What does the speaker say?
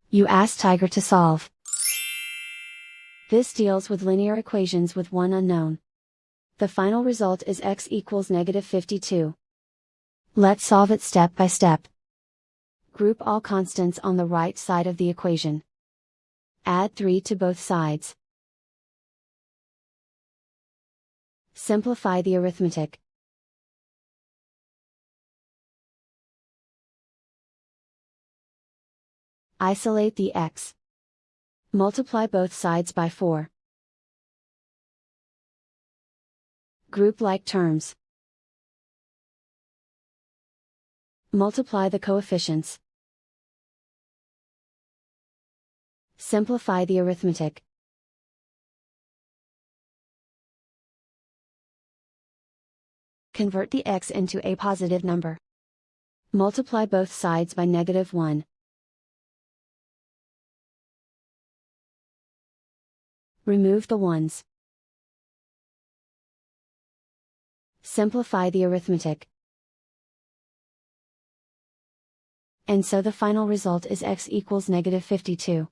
You ask Tiger to solve. This deals with linear equations with one unknown. The final result is x equals -52. Let's solve it step by step. Group all constants on the right side of the equation. Add 3 to both sides. Simplify the arithmetic. Isolate the x. Multiply both sides by 4. Group like terms. Multiply the coefficients. Simplify the arithmetic. Convert the x into a positive number. Multiply both sides by -1. Remove the ones. Simplify the arithmetic. And so the final result is x equals -52.